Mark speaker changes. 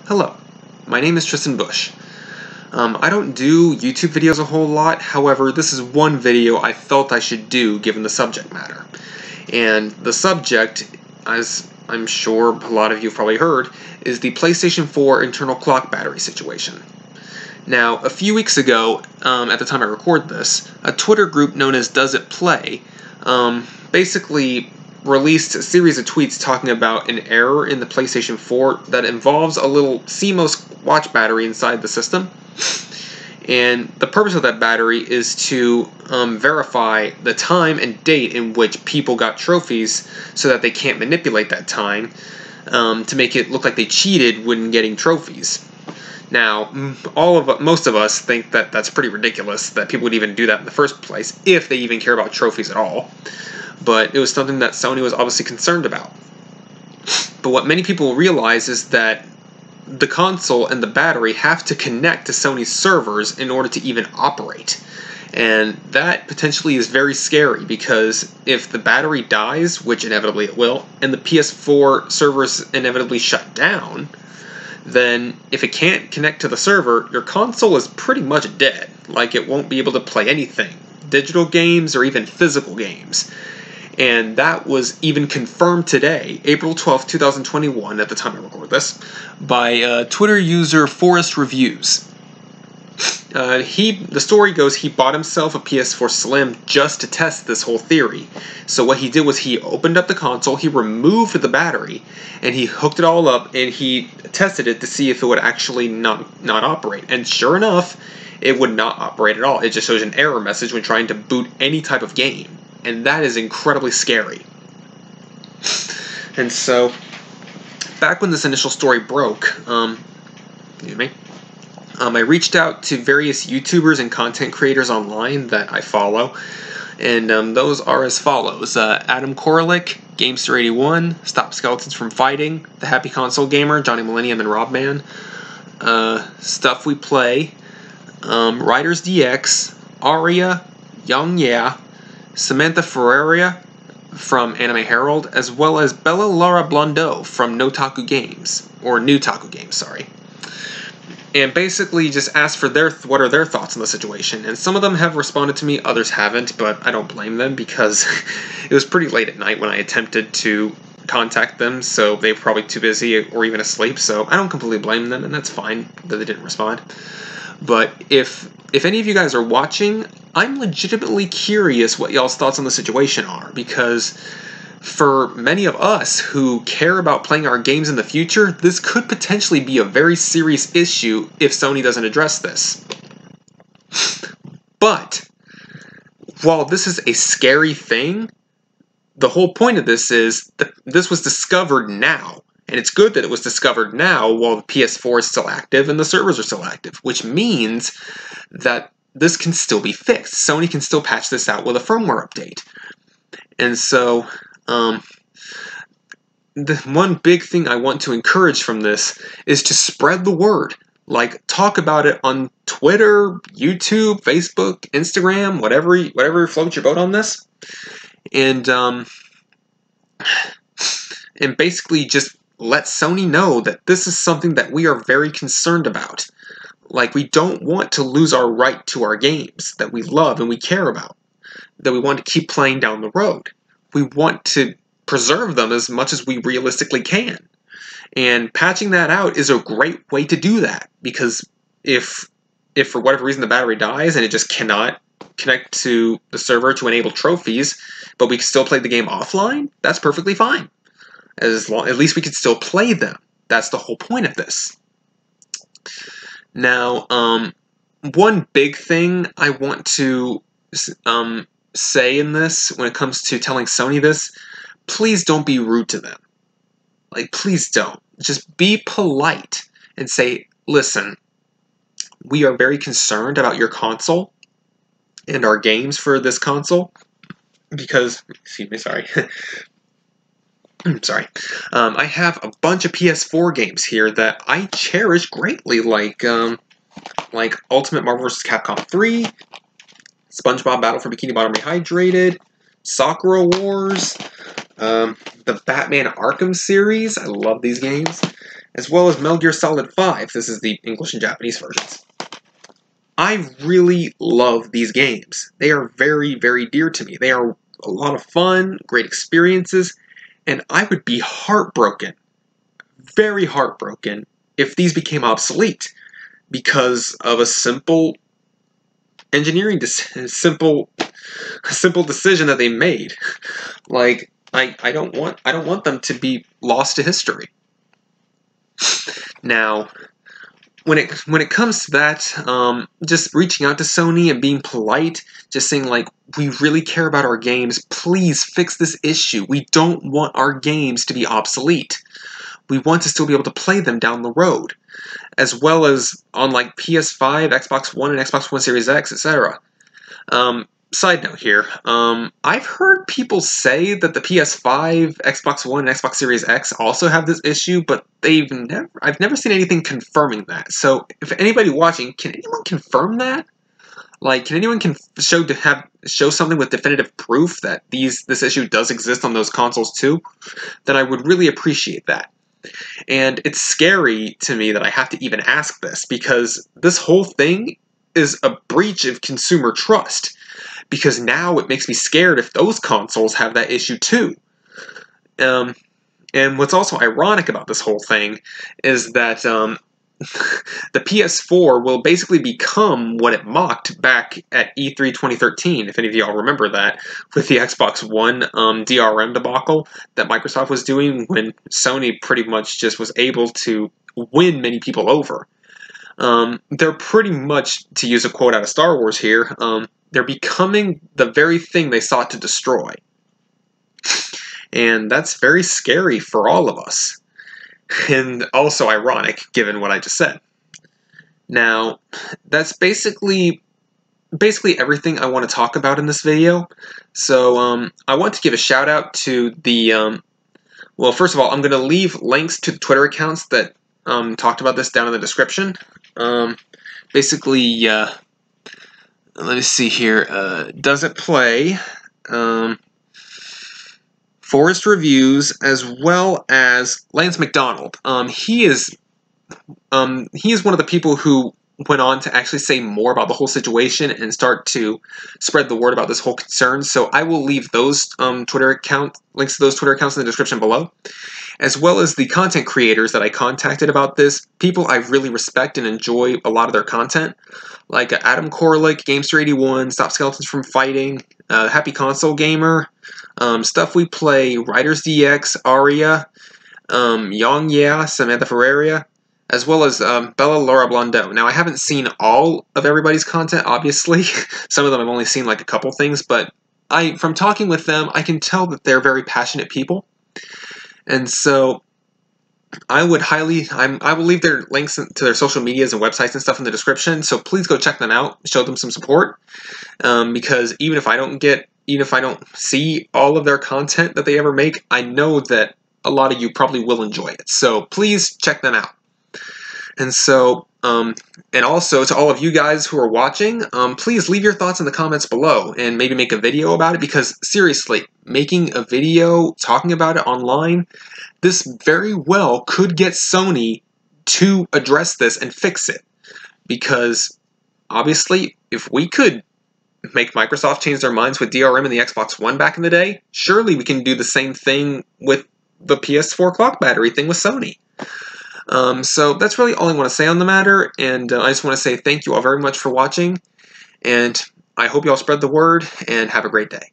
Speaker 1: Hello, my name is Tristan Bush. I don't do YouTube videos a whole lot, however, this is one video I felt I should do given the subject matter. And the subject, as I'm sure a lot of you have probably heard, is the PlayStation 4 internal clock battery situation. Now, a few weeks ago, at the time I record this, a Twitter group known as Does It Play basically released a series of tweets talking about an error in the PlayStation 4 that involves a little CMOS watch battery inside the system. And the purpose of that battery is to verify the time and date in which people got trophies so that they can't manipulate that time to make it look like they cheated when getting trophies. Now, most of us think that that's pretty ridiculous, that people would even do that in the first place, if they even care about trophies at all. But it was something that Sony was obviously concerned about. But what many people realize is that the console and the battery have to connect to Sony's servers in order to even operate. And that potentially is very scary, because if the battery dies, which inevitably it will, and the PS4 servers inevitably shut down, then if it can't connect to the server, your console is pretty much dead. Like, it won't be able to play anything, digital games or even physical games. And that was even confirmed today, April 12th, 2021, at the time I record this, by Twitter user Forest Reviews. The story goes he bought himself a PS4 Slim just to test this whole theory. So what he did was he opened up the console, he removed the battery, and he hooked it all up, and he tested it to see if it would actually not operate. And sure enough, it would not operate at all. It just shows an error message when trying to boot any type of game. And that is incredibly scary. And so, back when this initial story broke, I reached out to various YouTubers and content creators online that I follow, and those are as follows: Adam Koralik, Gamester81, Stop Skeletons from Fighting, the HappyConsoleGamer, Johnny Millennium, and Robman, Stuff We Play, RidersDX, Arya, YongYea, Samantha Ferreira from Anime Herald, as well as Bella Laura Blondeau from Newtaku Games, sorry. And basically just asked for what are their thoughts on the situation. And some of them have responded to me, others haven't, but I don't blame them, because it was pretty late at night when I attempted to contact them, so they were probably too busy or even asleep, so I don't completely blame them, and that's fine that they didn't respond. But if any of you guys are watching, I'm legitimately curious what y'all's thoughts on the situation are, because for many of us who care about playing our games in the future, this could potentially be a very serious issue if Sony doesn't address this. But while this is a scary thing, the whole point of this is that this was discovered now. And it's good that it was discovered now while the PS4 is still active and the servers are still active, which means that this can still be fixed. Sony can still patch this out with a firmware update. And so, the one big thing I want to encourage from this is to spread the word. Like, talk about it on Twitter, YouTube, Facebook, Instagram, whatever floats your boat on this. And basically just let Sony know that this is something that we are very concerned about. Like, we don't want to lose our right to our games that we love and we care about, that we want to keep playing down the road. We want to preserve them as much as we realistically can. And patching that out is a great way to do that, because if for whatever reason the battery dies and it just cannot connect to the server to enable trophies, but we can still play the game offline, that's perfectly fine. At least we can still play them. That's the whole point of this. Now, one big thing I want to say in this, when it comes to telling Sony this, please don't be rude to them. Like, please don't. Just be polite and say, listen, we are very concerned about your console and our games for this console, because, excuse me, sorry. Sorry. I have a bunch of PS4 games here that I cherish greatly, like Ultimate Marvel vs. Capcom 3, SpongeBob Battle for Bikini Bottom Rehydrated, Sakura Wars, the Batman Arkham series. I love these games. as well as Metal Gear Solid 5. This is the English and Japanese versions. I really love these games. They are very, very dear to me. They are a lot of fun, great experiences, and I would be heartbroken, very heartbroken, if these became obsolete because of a simple engineering simple decision that they made. Like, I don't want them to be lost to history. Now, when it comes to that, just reaching out to Sony and being polite, just saying like, we really care about our games, please fix this issue. We don't want our games to be obsolete. We want to still be able to play them down the road, as well as on like PS5, Xbox One, and Xbox One Series X, etc. Side note here, I've heard people say that the PS5, Xbox One, and Xbox Series X also have this issue, but I've never seen anything confirming that. So if anybody watching, can anyone confirm that? Like, can anyone show something with definitive proof that this issue does exist on those consoles too? Then I would really appreciate that. And it's scary to me that I have to even ask this, because this whole thing is a breach of consumer trust. Because now it makes me scared if those consoles have that issue too. And what's also ironic about this whole thing is that the PS4 will basically become what it mocked back at E3 2013, if any of y'all remember that, with the Xbox One DRM debacle that Microsoft was doing when Sony pretty much just was able to win many people over. They're pretty much, to use a quote out of Star Wars here, they're becoming the very thing they sought to destroy. And that's very scary for all of us. And also ironic, given what I just said. Now, that's basically everything I want to talk about in this video. So, I want to give a shout out to the, well, first of all, I'm going to leave links to the Twitter accounts that talked about this down in the description. Basically, let me see here, Does It Play, Forest Reviews, as well as Lance McDonald. He is one of the people who went on to actually say more about the whole situation and start to spread the word about this whole concern. So I will leave those links to those Twitter accounts in the description below, as well as the content creators that I contacted about this. People I really respect and enjoy a lot of their content, like Adam Koralik, Gamester81, Stop Skeletons from Fighting, HappyConsoleGamer, Stuff We Play, RidersDX, Arya, YongYea, Samantha Ferreira, as well as Bella Laura Blondeau. Now, I haven't seen all of everybody's content, obviously. Some of them I've only seen like a couple things, but from talking with them, I can tell that they're very passionate people. And so I will leave their links to their social medias and websites and stuff in the description, so please go check them out, show them some support, because even if I don't see all of their content that they ever make, I know that a lot of you probably will enjoy it. So please check them out. And so, and also to all of you guys who are watching, please leave your thoughts in the comments below and maybe make a video about it, because seriously, making a video talking about it online, this very well could get Sony to address this and fix it. Because obviously, if we could make Microsoft change their minds with DRM and the Xbox One back in the day, surely we can do the same thing with the PS4 Clock Battery thing with Sony. So that's really all I want to say on the matter, and I just want to say thank you all very much for watching, and I hope you all spread the word, and have a great day.